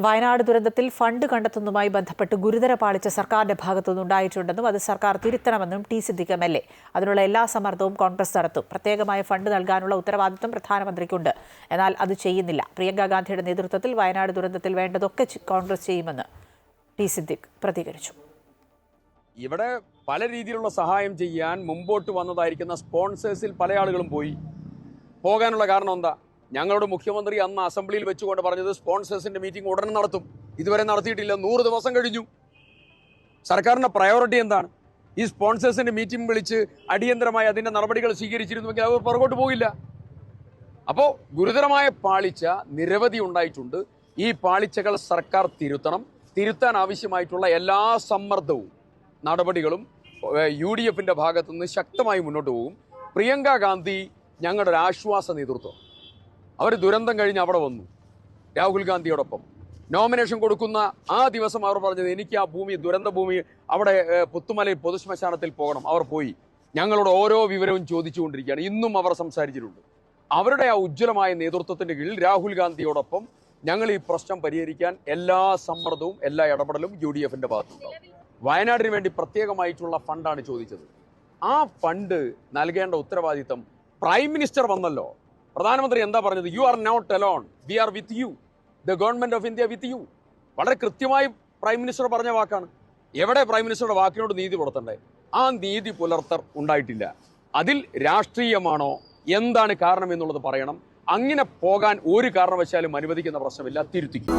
വയനാട് ദുരന്തത്തിൽ ഫണ്ട് കണ്ടെത്തുന്നതുമായി ബന്ധപ്പെട്ട് ഗുരുതര പാളിച്ച സർക്കാരിന്റെ ഭാഗത്തുനിന്നുണ്ടായിട്ടുണ്ടെന്നും അത് സർക്കാർ തിരുത്തണമെന്നും ടി സിദ്ദിഖ് എം.എൽ.എ. അതിനുള്ള എല്ലാ സമ്മർദ്ദവും കോൺഗ്രസ് നടത്തും. പ്രത്യേകമായ ഫണ്ട് നൽകാനുള്ള ഉത്തരവാദിത്വം പ്രധാനമന്ത്രിക്കുണ്ട്. എന്നാൽ അത് ചെയ്യുന്നില്ല. പ്രിയങ്ക ഗാന്ധിയുടെ നേതൃത്വത്തിൽ വയനാട് ദുരന്തത്തിൽ വേണ്ടതൊക്കെ കോൺഗ്രസ് ചെയ്യുമെന്ന് ടി സിദ്ദിഖ് പ്രതികരിച്ചു. ഇവിടെ പല രീതിയിലുള്ള സഹായം ചെയ്യാൻ മുമ്പോട്ട് വന്നതായിരിക്കുന്ന സ്പോൺസേഴ്സിൽ പല ആളുകളും പോകാനുള്ള കാരണം എന്താ? ഞങ്ങളുടെ മുഖ്യമന്ത്രി അന്ന് അസംബ്ലിയിൽ വെച്ചുകൊണ്ട് പറഞ്ഞത് സ്പോൺസേഴ്സിന്റെ മീറ്റിംഗ് ഉടനെ നടത്തും. ഇതുവരെ നടത്തിയിട്ടില്ല. 100 ദിവസം കഴിഞ്ഞു. സർക്കാരിന്റെ പ്രയോറിറ്റി എന്താണ്? ഈ സ്പോൺസേഴ്സിന്റെ മീറ്റിംഗ് വിളിച്ച് അടിയന്തരമായി അതിന്റെ നടപടികൾ സ്വീകരിച്ചിരുന്നുവെങ്കിൽ അവർ പുറകോട്ട് പോകില്ല. അപ്പോൾ ഗുരുതരമായ പാളിച്ച നിരവധി ഉണ്ടായിട്ടുണ്ട്. ഈ പാളിച്ചകൾ സർക്കാർ തിരുത്താൻ ആവശ്യമായിട്ടുള്ള എല്ലാ സമ്മർദ്ദവും നടപടികളും UDFന്റെ ഭാഗത്തുനിന്ന് ശക്തമായി മുന്നോട്ട് പോകും. പ്രിയങ്ക ഗാന്ധി ഞങ്ങളുടെ ഒരു ആശ്വാസ നേതൃത്വം. അവർ ദുരന്തം കഴിഞ്ഞ് അവിടെ വന്നു രാഹുൽ ഗാന്ധിയോടൊപ്പം. നോമിനേഷൻ കൊടുക്കുന്ന ആ ദിവസം അവർ പറഞ്ഞത് എനിക്ക് ആ ഭൂമി, ദുരന്ത ഭൂമി, അവിടെ പുത്തുമലയിൽ പൊതുശ്മശാനത്തിൽ പോകണം. അവർ പോയി ഞങ്ങളോട് ഓരോ വിവരവും ചോദിച്ചുകൊണ്ടിരിക്കുകയാണ്. ഇന്നും അവർ സംസാരിച്ചിട്ടുണ്ട്. അവരുടെ ആ ഉജ്ജ്വലമായ നേതൃത്വത്തിന്റെ കീഴിൽ രാഹുൽ ഗാന്ധിയോടൊപ്പം ഞങ്ങൾ ഈ പ്രശ്നം പരിഹരിക്കാൻ എല്ലാ സമ്മർദ്ദവും എല്ലാ ഇടപെടലും UDFന്റെ ഭാഗത്തുണ്ടാവും. വയനാടിന് വേണ്ടി പ്രത്യേകമായിട്ടുള്ള ഫണ്ടാണ് ചോദിച്ചത്. ആ ഫണ്ട് നൽകേണ്ട ഉത്തരവാദിത്തം പ്രൈം മിനിസ്റ്റർ വന്നല്ലോ. പ്രധാനമന്ത്രി എന്താ പറഞ്ഞത്? You are not alone, we are with you, the government of India with you. വളരെ കൃത്യമായി പ്രൈം മിനിസ്റ്റർ പറഞ്ഞ വാക്കാണ്. എവിടെ പ്രൈം മിനിസ്റ്ററുടെ വാക്കിനോട് നീതി പുലർത്തണ്ടേ? ആ നീതി പുലർത്തൽ ഉണ്ടായിട്ടില്ല. അതിൽ രാഷ്ട്രീയമാണോ, എന്താണ് കാരണം എന്നുള്ളത് പറയണം. അങ്ങനെ പോകാൻ ഒരു കാരണവശാലും അനുവദിക്കുന്ന പ്രശ്നമില്ല. തിരുത്തിക്കും.